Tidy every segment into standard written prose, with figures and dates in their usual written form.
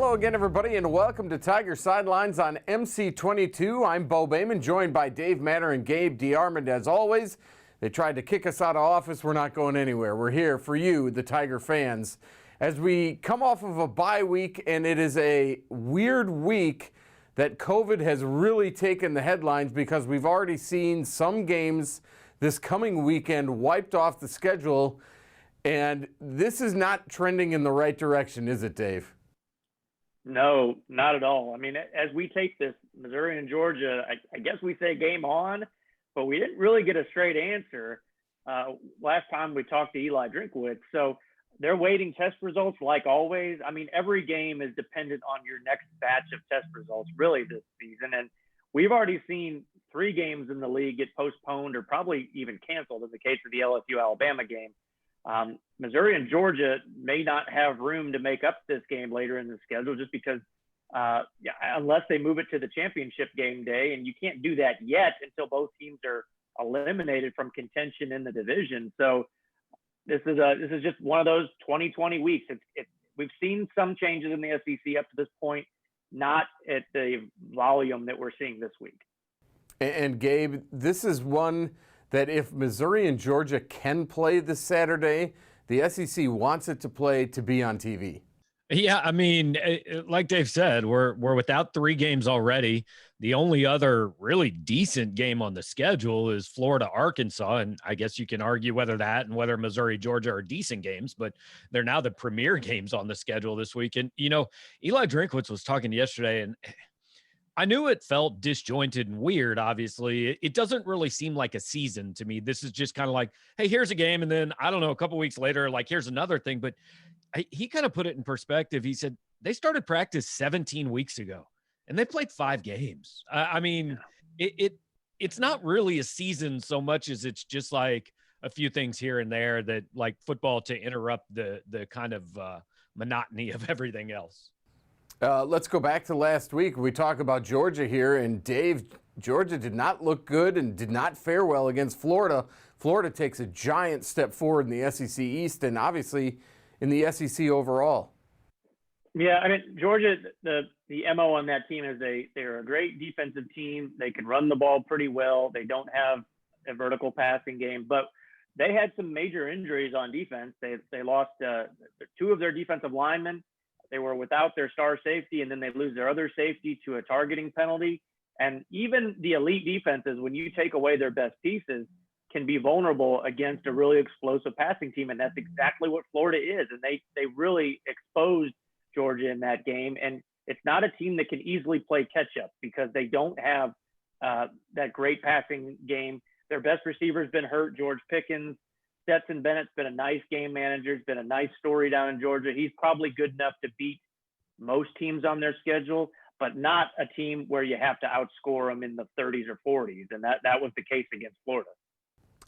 Hello again, everybody, and welcome to Tiger Sidelines on MC22. I'm Bo Bayman, joined by Dave Matter and Gabe DeArmond. As always, they tried to kick us out of office. We're not going anywhere. We're here for you, the Tiger fans. As we come off of a bye week, and it is a weird week that COVID has really taken the headlines because we've already seen some games this coming weekend wiped off the schedule, and this is not trending in the right direction, is it, Dave? No, not at all. I mean, as we take this Missouri and Georgia, I guess we say game on, but we didn't really get a straight answer last time we talked to Eli Drinkwitz. So they're waiting test results like always. I mean, every game is dependent on your next batch of test results really this season. And we've already seen 3 games in the league get postponed or probably even canceled in the case of the LSU-Alabama game. Missouri and Georgia may not have room to make up this game later in the schedule just because unless they move it to the championship game day, and you can't do that yet until both teams are eliminated from contention in the division. So this is just one of those 2020 weeks. We've seen some changes in the SEC up to this point, not at the volume that we're seeing this week. And Gabe, this is one that if Missouri and Georgia can play this Saturday, the SEC wants it to play to be on TV. Yeah, I mean, like Dave said, we're without 3 games already. The only other really decent game on the schedule is Florida-Arkansas, and I guess you can argue whether that and whether Missouri-Georgia are decent games, but they're now the premier games on the schedule this week. And, you know, Eli Drinkwitz was talking yesterday, and I knew it felt disjointed and weird, obviously. It doesn't really seem like a season to me. This is just kind of like, hey, here's a game, and then, I don't know, a couple weeks later, like, here's another thing. But he kind of put it in perspective. He said they started practice 17 weeks ago, and they played 5 games. I mean, it's not really a season so much as it's just like a few things here and there that, like football, to interrupt the kind of monotony of everything else. Let's go back to last week. We talk about Georgia here, and Dave, Georgia did not look good and did not fare well against Florida. Florida takes a giant step forward in the SEC East and obviously in the SEC overall. Yeah, I mean, Georgia, the MO on that team is they're a great defensive team. They can run the ball pretty well. They don't have a vertical passing game, but they had some major injuries on defense. They lost 2 of their defensive linemen. They were without their star safety, and then they lose their other safety to a targeting penalty. And even the elite defenses, when you take away their best pieces, can be vulnerable against a really explosive passing team. And that's exactly what Florida is. And they really exposed Georgia in that game. And it's not a team that can easily play catch up because they don't have that great passing game. Their best receiver's been hurt, George Pickens. Stetson Bennett's been a nice game manager. It's been a nice story down in Georgia. He's probably good enough to beat most teams on their schedule, but not a team where you have to outscore them in the 30s or 40s. And that was the case against Florida.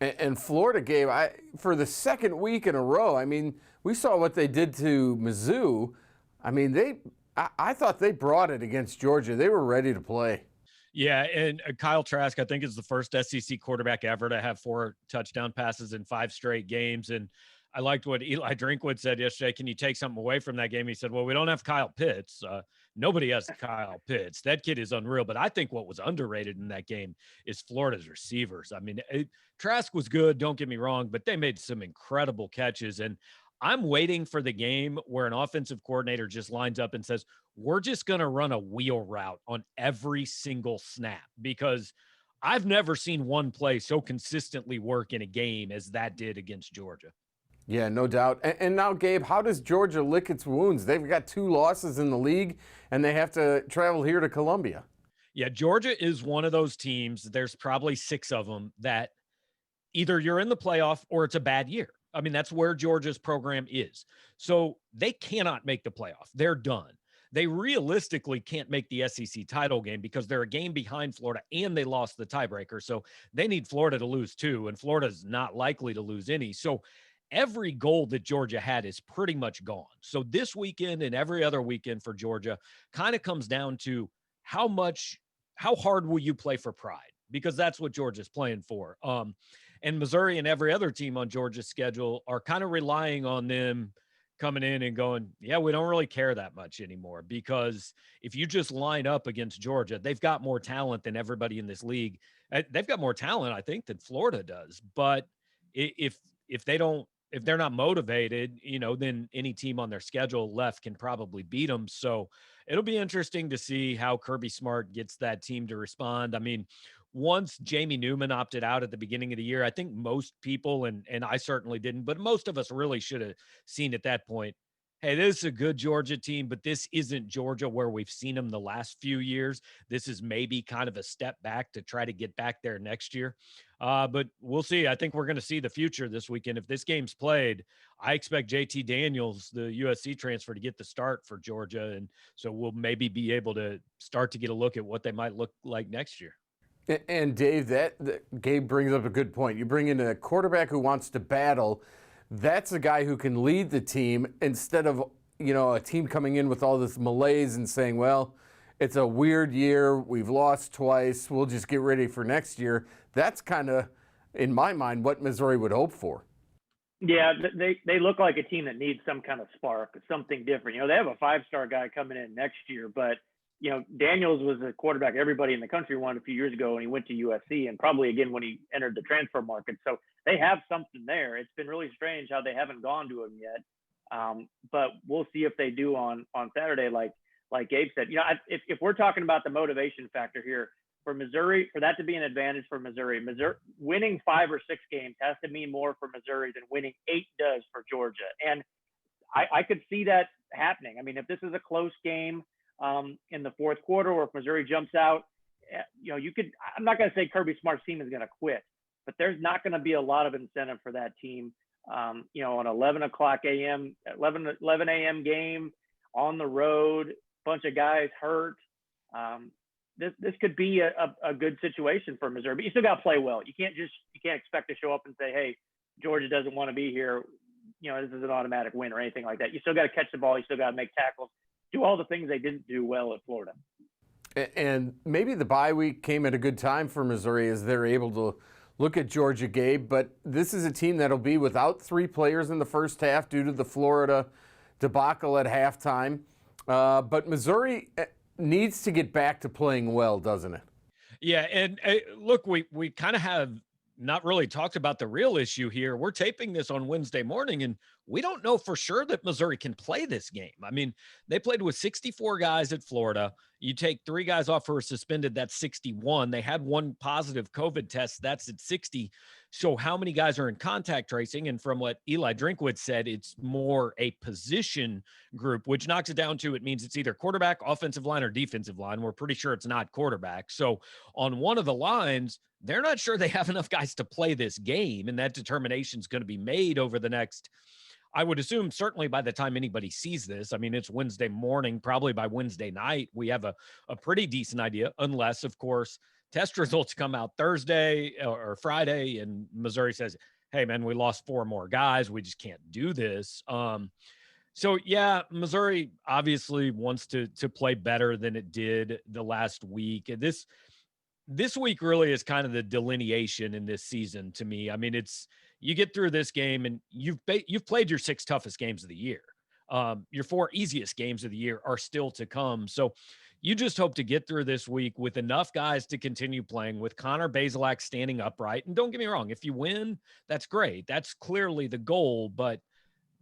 And Florida, Gabe, for the second week in a row, I mean, we saw what they did to Mizzou. I mean, I thought they brought it against Georgia. They were ready to play. Yeah, and Kyle Trask, I think, is the first SEC quarterback ever to have 4 touchdown passes in 5 straight games. And I liked what Eli Drinkwitz said yesterday. Can you take something away from that game? He said, well, we don't have Kyle Pitts. Nobody has Kyle Pitts. That kid is unreal. But I think what was underrated in that game is Florida's receivers. I mean, Trask was good, don't get me wrong, but they made some incredible catches. And I'm waiting for the game where an offensive coordinator just lines up and says, we're just going to run a wheel route on every single snap, because I've never seen one play so consistently work in a game as that did against Georgia. Yeah, no doubt. And now, Gabe, how does Georgia lick its wounds? They've got 2 losses in the league, and they have to travel here to Columbia. Yeah, Georgia is one of those teams. There's probably 6 of them that either you're in the playoff or it's a bad year. I mean, that's where Georgia's program is. So they cannot make the playoff. They're done. They realistically can't make the SEC title game because they're a game behind Florida and they lost the tiebreaker. So they need Florida to lose 2, and Florida's not likely to lose any. So every goal that Georgia had is pretty much gone. So this weekend and every other weekend for Georgia kind of comes down to how hard will you play for pride? Because that's what Georgia's playing for. And Missouri and every other team on Georgia's schedule are kind of relying on them coming in and going, yeah, we don't really care that much anymore, because if you just line up against Georgia, they've got more talent than everybody in this league. They've got more talent, I think, than Florida does. But if they don't, if they're not motivated, then any team on their schedule left can probably beat them. So it'll be interesting to see how Kirby Smart gets that team to respond. I mean, once Jamie Newman opted out at the beginning of the year, I think most people, and I certainly didn't, but most of us really should have seen at that point, hey, this is a good Georgia team, but this isn't Georgia where we've seen them the last few years. This is maybe kind of a step back to try to get back there next year. But we'll see. I think we're going to see the future this weekend. If this game's played, I expect JT Daniels, the USC transfer, to get the start for Georgia. And so we'll maybe be able to start to get a look at what they might look like next year. And Dave, Gabe brings up a good point. You bring in a quarterback who wants to battle. That's a guy who can lead the team instead of, a team coming in with all this malaise and saying, well, it's a weird year. We've lost twice. We'll just get ready for next year. That's kind of, in my mind, what Missouri would hope for. Yeah, they look like a team that needs some kind of spark, something different. They have a 5-star guy coming in next year, but Daniels was a quarterback everybody in the country wanted a few years ago when he went to USC, and probably again when he entered the transfer market. So they have something there. It's been really strange how they haven't gone to him yet. But we'll see if they do on Saturday, like Gabe said. If we're talking about the motivation factor here for Missouri, for that to be an advantage for Missouri, winning 5 or 6 games has to mean more for Missouri than winning 8 does for Georgia. And I could see that happening. I mean, if this is a close game, in the fourth quarter, or if Missouri jumps out, I'm not going to say Kirby Smart's team is going to quit, but there's not going to be a lot of incentive for that team. An 11 a.m. game on the road, bunch of guys hurt. This could be a good situation for Missouri, but you still got to play well. You can't expect to show up and say, hey, Georgia doesn't want to be here. This is an automatic win or anything like that. You still got to catch the ball. You still got to make tackles. Do all the things they didn't do well at Florida. And maybe the bye week came at a good time for Missouri as they're able to look at Georgia, Gabe. But this is a team that'll be without 3 players in the first half due to the Florida debacle at halftime. But Missouri needs to get back to playing well, doesn't it? Yeah, and look, we kind of have not really talked about the real issue here. We're taping this on Wednesday morning, and we don't know for sure that Missouri can play this game. I mean, they played with 64 guys at Florida. You take 3 guys off who are suspended, that's 61. They had 1 positive COVID test, that's at 60. So how many guys are in contact tracing? And from what Eli Drinkwitz said, it's more a position group, which knocks it down to, it means it's either quarterback, offensive line, or defensive line. We're pretty sure it's not quarterback. So on one of the lines, they're not sure they have enough guys to play this game, and that determination is going to be made over the next, I would assume, certainly by the time anybody sees this. I mean, it's Wednesday morning, probably by Wednesday night, we have a pretty decent idea, unless, of course, test results come out Thursday or Friday, and Missouri says, hey, man, we lost 4 more guys. We just can't do this. So, yeah, Missouri obviously wants to play better than it did the last week. This week really is kind of the delineation in this season to me. I mean, you get through this game and you've played your 6 toughest games of the year. Your 4 easiest games of the year are still to come. So you just hope to get through this week with enough guys to continue playing, with Connor Bazelak standing upright. And don't get me wrong, if you win, that's great. That's clearly the goal. But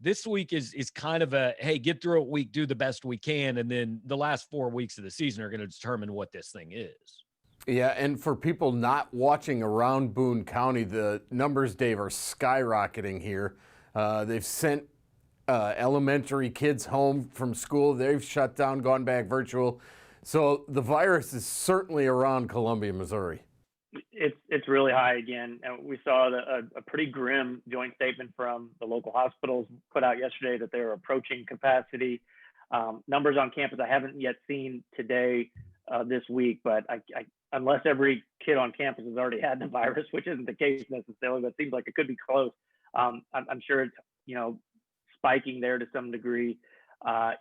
this week is kind of a, hey, get through a week, do the best we can. And then the last 4 weeks of the season are going to determine what this thing is. Yeah, and for people not watching around Boone County, the numbers, Dave, are skyrocketing here. They've sent elementary kids home from school. They've shut down, gone back virtual. So the virus is certainly around Columbia, Missouri. It's really high again. And we saw a pretty grim joint statement from the local hospitals put out yesterday that they're approaching capacity. Numbers on campus I haven't yet seen today this week, but I unless every kid on campus has already had the virus, which isn't the case necessarily, but it seems like it could be close. I'm sure it's, spiking there to some degree.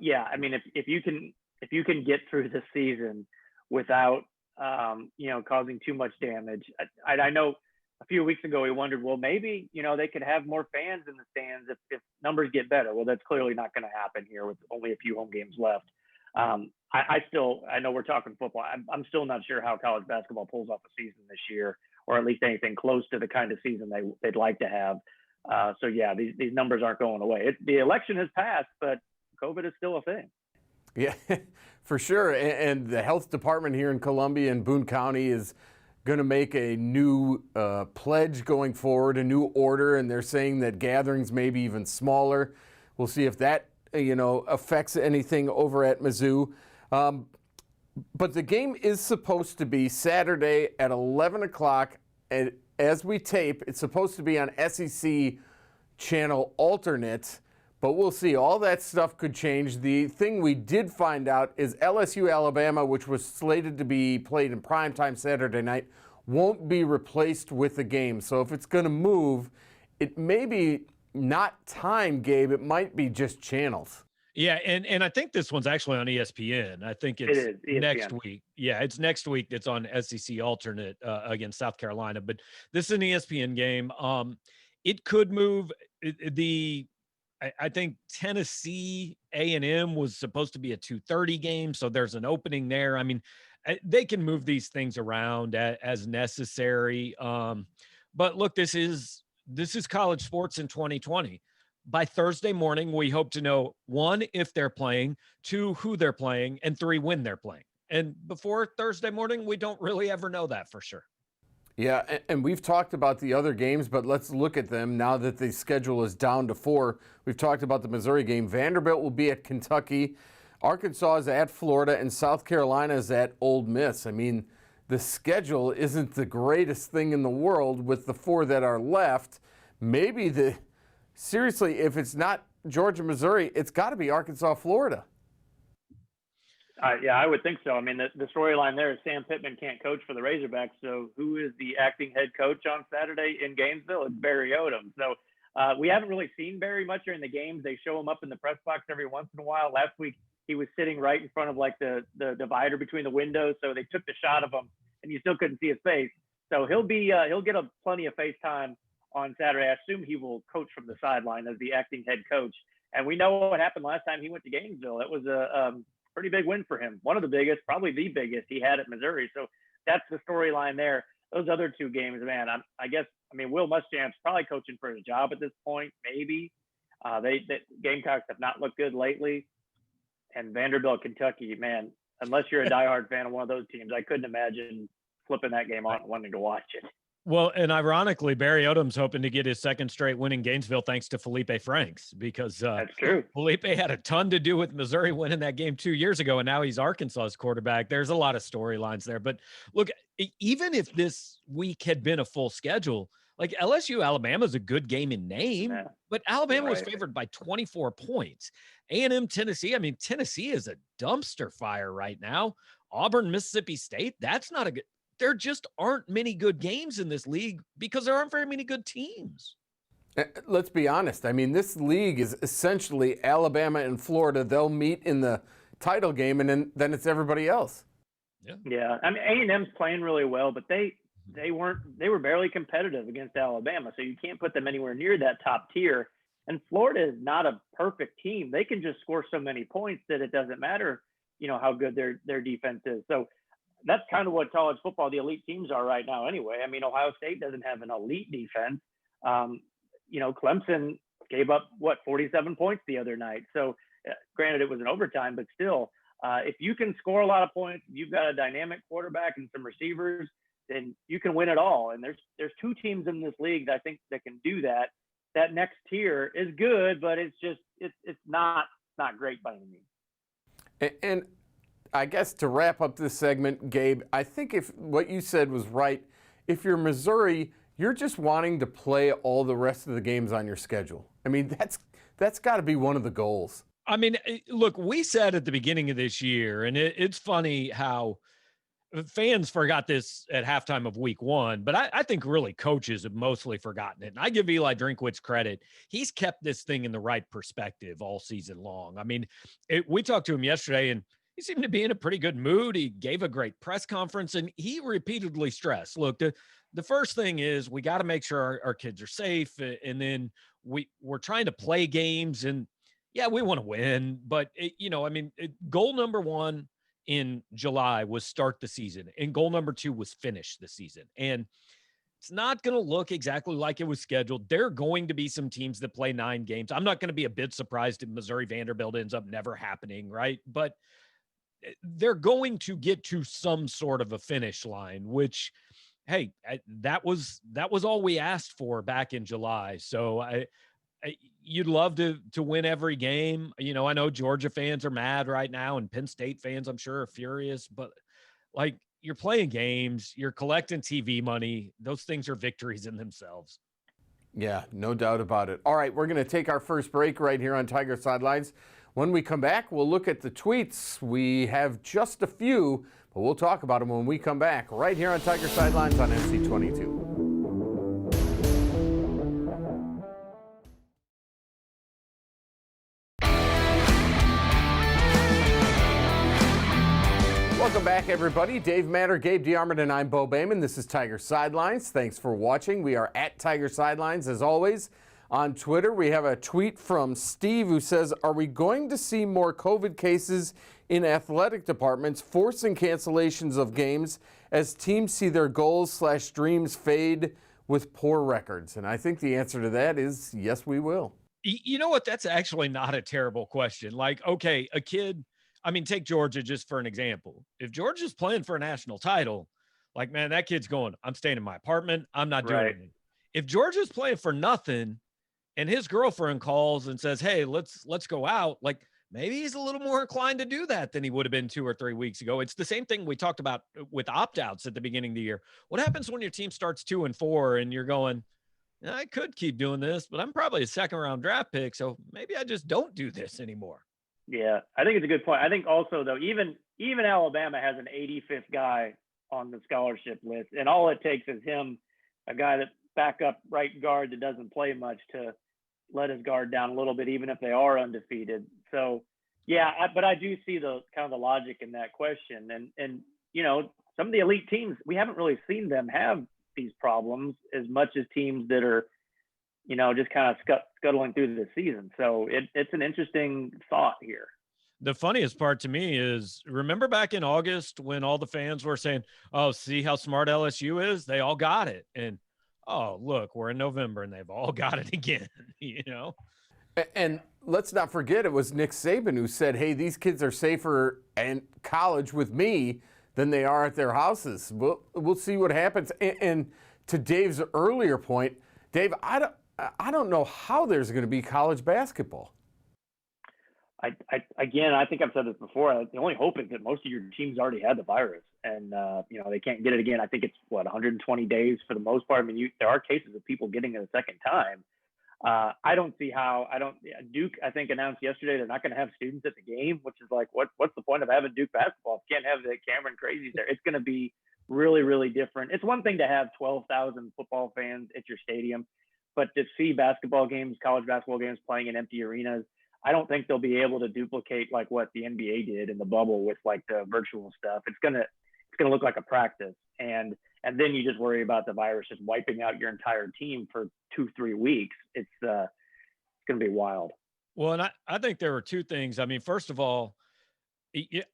Yeah, I mean, if you can get through the season without, causing too much damage, I know a few weeks ago, we wondered, well, maybe, they could have more fans in the stands if numbers get better. Well, that's clearly not going to happen here with only a few home games left. I know we're talking football. I'm still not sure how college basketball pulls off a season this year, or at least anything close to the kind of season they'd like to have. So yeah, these numbers aren't going away. The election has passed, but COVID is still a thing. Yeah, for sure. And the health department here in Columbia and Boone County is going to make a new pledge going forward, a new order, and they're saying that gatherings may be even smaller. We'll see if that affects anything over at Mizzou. But the game is supposed to be Saturday at 11 o'clock. And as we tape, it's supposed to be on SEC channel alternate. But we'll see. All that stuff could change. The thing we did find out is LSU Alabama, which was slated to be played in primetime Saturday night, won't be replaced with the game. So if it's going to move, it may be not time, Gabe. It might be just channels. Yeah, and I think this one's actually on ESPN. I think it's next week. Yeah, it's next week. It's on SEC alternate against South Carolina. But this is an ESPN game. It could move. I think Tennessee A&M was supposed to be a 2:30 game, so there's an opening there. I mean, they can move these things around as necessary. But look, this is college sports in 2020. By Thursday morning, we hope to know, 1, if they're playing, 2, who they're playing, and 3, when they're playing. And before Thursday morning, we don't really ever know that for sure. Yeah, and we've talked about the other games, but let's look at them now that the schedule is down to 4. We've talked about the Missouri game. Vanderbilt will be at Kentucky. Arkansas is at Florida, and South Carolina is at Ole Miss. I mean, the schedule isn't the greatest thing in the world with the 4 that are left. Seriously, if it's not Georgia, Missouri, it's got to be Arkansas, Florida. Yeah, I would think so. I mean, the storyline there is Sam Pittman can't coach for the Razorbacks. So who is the acting head coach on Saturday in Gainesville? It's Barry Odom. So we haven't really seen Barry much during the games. They show him up in the press box every once in a while. Last week, he was sitting right in front of like the divider between the windows. So they took the shot of him and you still couldn't see his face. So he'll get plenty of face time on Saturday. I assume he will coach from the sideline as the acting head coach. And we know what happened last time he went to Gainesville. It was a pretty big win for him. One of the biggest, probably the biggest he had at Missouri. So that's the storyline there. Those other 2 games, man, I guess, Will Muschamp's probably coaching for his job at this point, maybe. The Gamecocks have not looked good lately. And Vanderbilt, Kentucky, man, unless you're a diehard fan of one of those teams, I couldn't imagine flipping that game on and wanting to watch it. Well, and ironically, Barry Odom's hoping to get his second straight win in Gainesville thanks to Felipe Franks, because that's true. Felipe had a ton to do with Missouri winning that game 2 years ago, and now he's Arkansas's quarterback. There's a lot of storylines there. But look, even if this week had been a full schedule, like LSU Alabama is a good game in name, but Alabama was favored by 24 points. A&M Tennessee, Tennessee is a dumpster fire right now. Auburn Mississippi State, that's not a good. There just aren't many good games in this league because there aren't very many good teams. Let's be honest. This league is essentially Alabama and Florida. They'll meet in the title game, and then it's everybody else. Yeah. A&M's playing really well, but they were barely competitive against Alabama, so you can't put them anywhere near that top tier. And Florida is not a perfect team. They can just score so many points that it doesn't matter, how good their defense is. So that's kind of what college football, the elite teams are right now anyway. Ohio State doesn't have an elite defense. Clemson gave up, 47 points the other night. So granted, it was an overtime, but still, if you can score a lot of points, you've got a dynamic quarterback and some receivers, then you can win it all. And there's 2 teams in this league that I think that can do that. That next tier is good, but it's not great by any means. And I guess to wrap up this segment, Gabe, I think if what you said was right, if you're Missouri, you're just wanting to play all the rest of the games on your schedule. That's got to be one of the goals. Look, we said at the beginning of this year, and it's funny how fans forgot this at halftime of week 1, but I think really coaches have mostly forgotten it. And I give Eli Drinkwitz credit. He's kept this thing in the right perspective all season long. We talked to him yesterday, and he seemed to be in a pretty good mood. He gave a great press conference, and he repeatedly stressed, look, the first thing is we got to make sure our kids are safe. And then we're trying to play games, and yeah, we want to win, but goal number one in July was start the season, and goal number two was finish the season. And it's not going to look exactly like it was scheduled. There are going to be some teams that play 9 games. I'm not going to be a bit surprised if Missouri Vanderbilt ends up never happening, right? But they're going to get to some sort of a finish line, which, hey, that was all we asked for back in July. So you'd love to win every game. I know Georgia fans are mad right now, and Penn State fans, I'm sure, are furious, but like, you're playing games, you're collecting TV money. Those things are victories in themselves. Yeah, no doubt about it. All right, we're going to take our first break right here on Tiger Sidelines. When we come back, we'll look at the tweets. We have just a few, but we'll talk about them when we come back right here on Tiger Sidelines on MC22. Welcome back, everybody. Dave Matter, Gabe DeArmond, and I'm Bo Bayman. This is Tiger Sidelines. Thanks for watching. We are at Tiger Sidelines, as always. On Twitter, we have a tweet from Steve who says, are we going to see more COVID cases in athletic departments forcing cancellations of games as teams see their goals/dreams fade with poor records? And I think the answer to that is yes, we will. You know what? That's actually not a terrible question. Like, okay, a kid, take Georgia just for an example. If Georgia's playing for a national title, like, man, that kid's going, I'm staying in my apartment. I'm not doing anything. If Georgia's playing for nothing and his girlfriend calls and says, hey, let's go out, like, maybe he's a little more inclined to do that than he would have been 2 or 3 weeks ago. It's the same thing we talked about with opt-outs at the beginning of the year. What happens when your team starts 2-4 and you're going, I could keep doing this, but I'm probably a second-round draft pick, so maybe I just don't do this anymore. Yeah, I think it's a good point. I think also, though, even Alabama has an 85th guy on the scholarship list, and all it takes is him, a guy that backup right guard that doesn't play much, to let his guard down a little bit, even if they are undefeated. So, yeah, but I do see the kind of the logic in that question. And some of the elite teams, we haven't really seen them have these problems as much as teams that are, just kind of scuttling through the season. So it's an interesting thought here. The funniest part to me is, remember back in August when all the fans were saying, oh, see how smart LSU is? They all got it. And, oh, look, we're in November and they've all got it again, And let's not forget, it was Nick Saban who said, hey, these kids are safer in college with me than they are at their houses. We'll see what happens. And to Dave's earlier point, Dave, I don't know how there's going to be college basketball. I think I've said this before. The only hope is that most of your teams already had the virus, and they can't get it again. I think it's 120 days for the most part. There are cases of people getting it a second time. I don't see how. Duke, I think, announced yesterday they're not going to have students at the game, which is like, what's the point of having Duke basketball if you can't have the Cameron Crazies there? It's going to be really, really different. It's one thing to have 12,000 football fans at your stadium, but to see basketball games, college basketball games playing in empty arenas, I don't think they'll be able to duplicate like what the NBA did in the bubble with like the virtual stuff. It's gonna look like a practice, and then you just worry about the virus just wiping out your entire team for 2-3 weeks. It's gonna be wild. Well, and I think there were two things. First of all,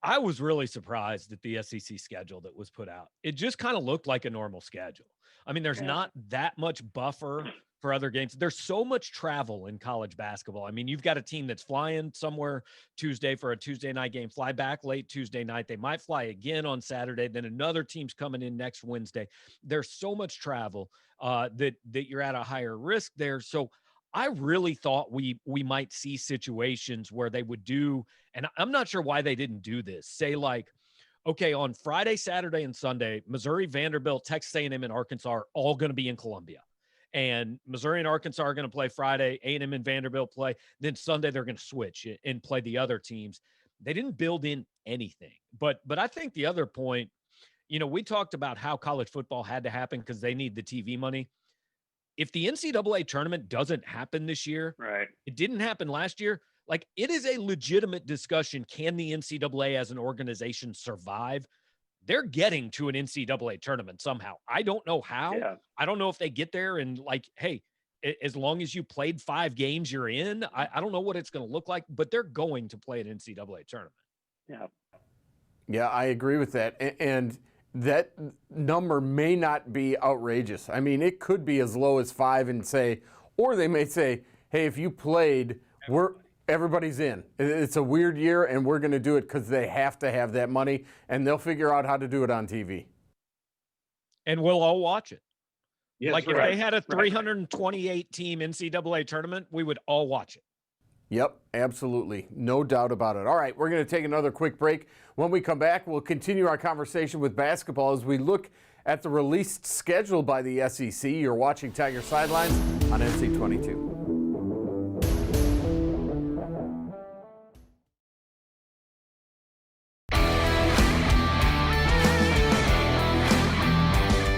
I was really surprised at the SEC schedule that was put out. It just kind of looked like a normal schedule. There's not that much buffer for other games. There's so much travel in college basketball. You've got a team that's flying somewhere Tuesday for a Tuesday night game, fly back late Tuesday night. They might fly again on Saturday. Then another team's coming in next Wednesday. There's so much travel that you're at a higher risk there. So I really thought we might see situations where they would do, and I'm not sure why they didn't do this. Say like, okay, on Friday, Saturday, and Sunday, Missouri, Vanderbilt, Texas A&M, and Arkansas are all going to be in Columbia. And Missouri and Arkansas are going to play Friday, A&M and Vanderbilt play. Then Sunday they're going to switch and play the other teams. They didn't build in anything. But I think the other point, we talked about how college football had to happen because they need the TV money. If the NCAA tournament doesn't happen this year, right? It didn't happen last year. Like, it is a legitimate discussion. Can the NCAA as an organization survive they're getting to an NCAA tournament somehow. I don't know how. Yeah. I don't know if they get there and like, hey, as long as you played 5 games, you're in. I don't know what it's going to look like, but they're going to play an NCAA tournament. Yeah. Yeah, I agree with that. And that number may not be outrageous. I mean, it could be as low as 5 and say, or they may say, hey, if you played, everybody's in. It's a weird year, and we're going to do it because they have to have that money, and they'll figure out how to do it on TV. And we'll all watch it. Yes, like if right. they had a 328 team NCAA tournament, we would all watch it. Yep, absolutely. No doubt about it. All right, we're going to take another quick break. When we come back, we'll continue our conversation with basketball as we look at the released schedule by the SEC. You're watching Tiger Sidelines on MC22.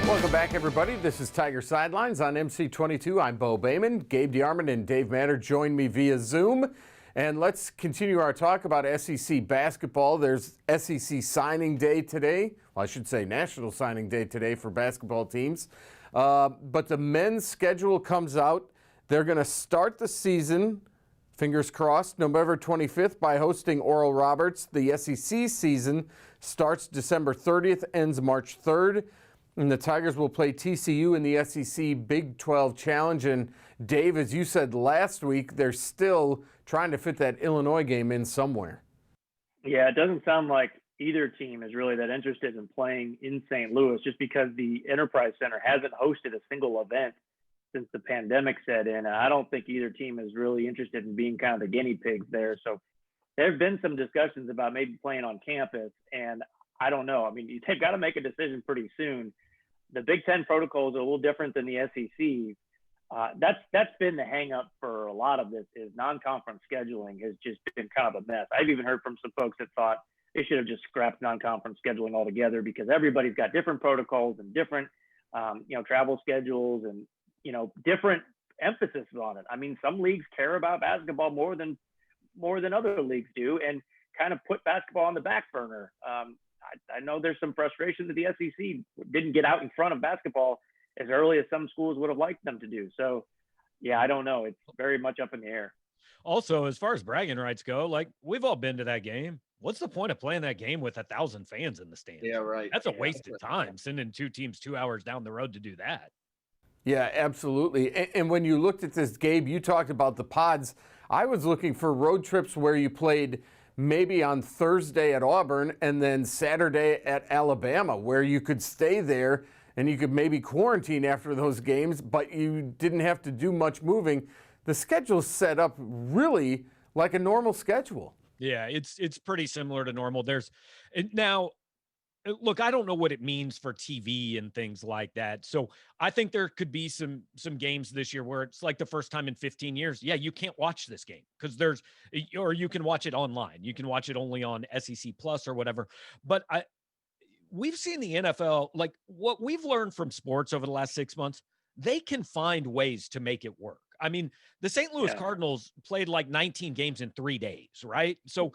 Welcome back, everybody. This is Tiger Sidelines on MC22. I'm Bo Bayman. Gabe DeArmond and Dave Matter join me via Zoom. And let's continue our talk about SEC basketball. There's SEC signing day today. Well, I should say National Signing Day today for basketball teams. But the men's schedule comes out. They're going to start the season, fingers crossed, November 25th by hosting Oral Roberts. The SEC season starts December 30th, ends March 3rd. And the Tigers will play TCU in the SEC Big 12 Challenge. And Dave, as you said last week, they're still trying to fit that Illinois game in somewhere. Yeah, it doesn't sound like either team is really that interested in playing in St. Louis just because the Enterprise Center hasn't hosted a single event since the pandemic set in. And I don't think either team is really interested in being kind of the guinea pigs there. So there have been some discussions about maybe playing on campus. And I don't know. I mean, they've got to make a decision pretty soon. The Big Ten protocols are a little different than the SEC. That's been the hang up for a lot of this is non-conference scheduling has just been kind of a mess. I've even heard from some folks that thought they should have just scrapped non-conference scheduling altogether because everybody's got different protocols and different, travel schedules and, different emphasis on it. I mean, some leagues care about basketball more than other leagues do and kind of put basketball on the back burner. I know there's some frustration that the SEC didn't get out in front of basketball as early as some schools would have liked them to do. So, yeah, I don't know. It's very much up in the air. Also, as far as bragging rights go, like we've all been to that game. What's the point of playing that game with 1,000 fans in the stands? Yeah, right. That's a waste of time sending 2 teams 2 hours down the road to do that. Yeah, absolutely. And when you looked at this, Gabe, you talked about the pods. I was looking for road trips where you played maybe on Thursday at Auburn and then Saturday at Alabama, where you could stay there and you could maybe quarantine after those games, but you didn't have to do much moving. The schedule's set up really like a normal schedule. Yeah, it's pretty similar to normal. Now, look, I don't know what it means for TV and things like that. So I think there could be some games this year where it's like the first time in 15 years. Yeah, you can't watch this game because or you can watch it online. You can watch it only on SEC Plus or whatever. But we've seen the NFL, like what we've learned from sports over the last 6 months, they can find ways to make it work. I mean, the St. Louis Cardinals played like 19 games in 3 days, right? So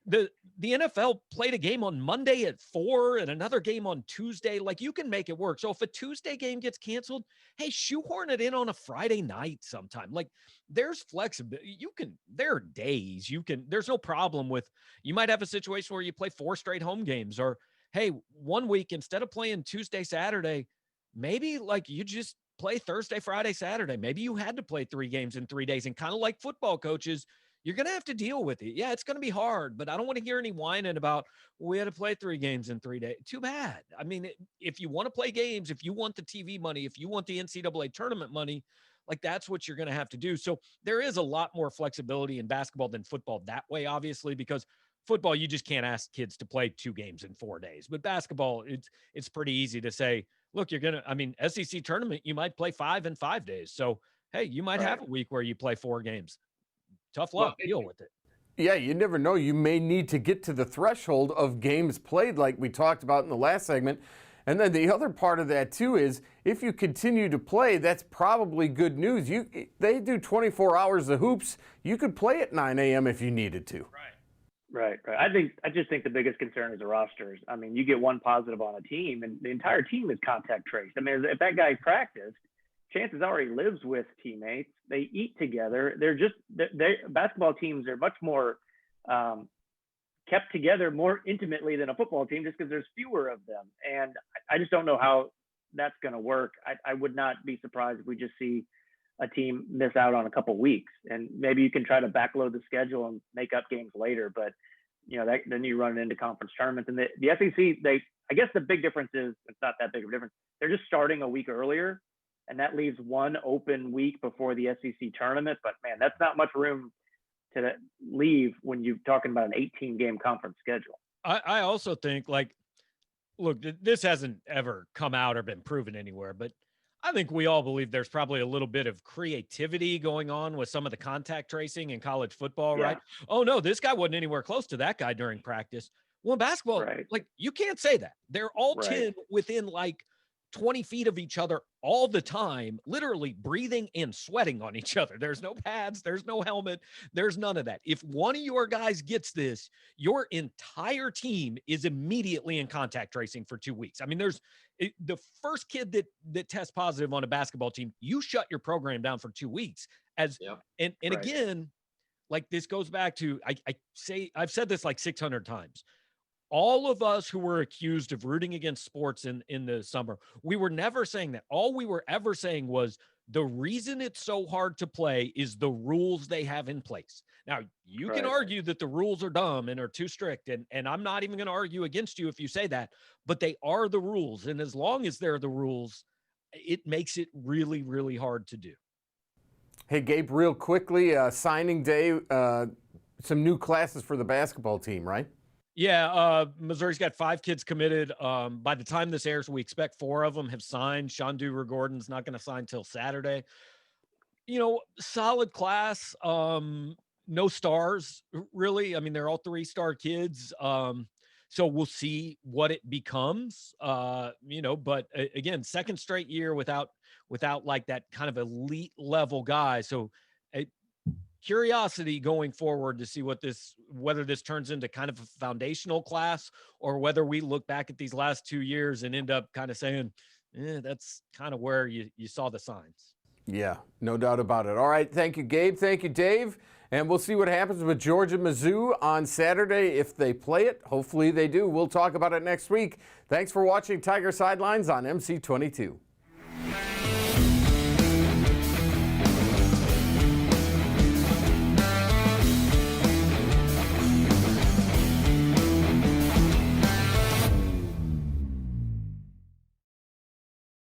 the NFL played a game on Monday at 4 and another game on Tuesday. Like you can make it work. So if a Tuesday game gets canceled, hey, shoehorn it in on a Friday night sometime. Like there's flexibility. There are days there's no problem with, you might have a situation where you play 4 straight home games or, hey, 1 week, instead of playing Tuesday, Saturday, maybe like you just play Thursday, Friday, Saturday. Maybe you had to play 3 games in 3 days and kind of like football coaches, you're going to have to deal with it. Yeah, it's going to be hard, but I don't want to hear any whining about, we had to play 3 games in 3 days. Too bad. I mean, if you want to play games, if you want the TV money, if you want the NCAA tournament money, like that's what you're going to have to do. So there is a lot more flexibility in basketball than football that way, obviously, because football, you just can't ask kids to play 2 games in 4 days. But basketball, it's pretty easy to say, look, SEC tournament, you might play 5 in 5 days. So, hey, you might have a week where you play 4 games. Tough luck. Deal with it. Yeah, you never know. You may need to get to the threshold of games played like we talked about in the last segment. And then the other part of that, too, is if you continue to play, that's probably good news. They do 24 hours of hoops. You could play at 9 a.m. if you needed to. Right. Right. I just think the biggest concern is the rosters. I mean, you get one positive on a team, and the entire team is contact traced. I mean, if that guy practiced, chances are he lives with teammates. They eat together. Basketball teams are much more kept together more intimately than a football team, just because there's fewer of them. And I just don't know how that's going to work. I would not be surprised if we just see a team miss out on a couple weeks, and maybe you can try to backload the schedule and make up games later. But then you run into conference tournaments, and the SEC. I guess the big difference is it's not that big of a difference. They're just starting a week earlier, and that leaves one open week before the SEC tournament. But man, that's not much room to leave when you're talking about an 18-game conference schedule. I also think, like, look, this hasn't ever come out or been proven anywhere, but I think we all believe there's probably a little bit of creativity going on with some of the contact tracing in college football, right? Oh, no, this guy wasn't anywhere close to that guy during practice. Well, in basketball, like, you can't say that. They're all 10 within like 20 feet of each other all the time, literally breathing and sweating on each other. There's no pads, there's no helmet, there's none of that. If one of your guys gets this, your entire team is immediately in contact tracing for 2 weeks. I mean, the first kid that tests positive on a basketball team, you shut your program down for 2 weeks. Again, like, this goes back to, I've said this like 600 times. All of us who were accused of rooting against sports in the summer, we were never saying that. All we were ever saying was the reason it's so hard to play is the rules they have in place. Now, you can argue that the rules are dumb and are too strict, and I'm not even going to argue against you if you say that, but they are the rules. And as long as they're the rules, it makes it really, really hard to do. Hey, Gabe, real quickly, signing day, some new classes for the basketball team, right? Yeah, Missouri's got 5 kids committed. By the time this airs, we expect 4 of them have signed. Shondu Gordon's not going to sign till Saturday. Solid class. No stars, really. I mean, they're all 3-star kids. So we'll see what it becomes. But again, second straight year without like that kind of elite level guy. So curiosity going forward to see whether this turns into kind of a foundational class, or whether we look back at these last 2 years and end up kind of saying, that's kind of where you saw the signs. Yeah, no doubt about it. All right. Thank you, Gabe. Thank you, Dave. And we'll see what happens with Georgia Mizzou on Saturday if they play it. Hopefully they do. We'll talk about it next week. Thanks for watching Tiger Sidelines on MC22.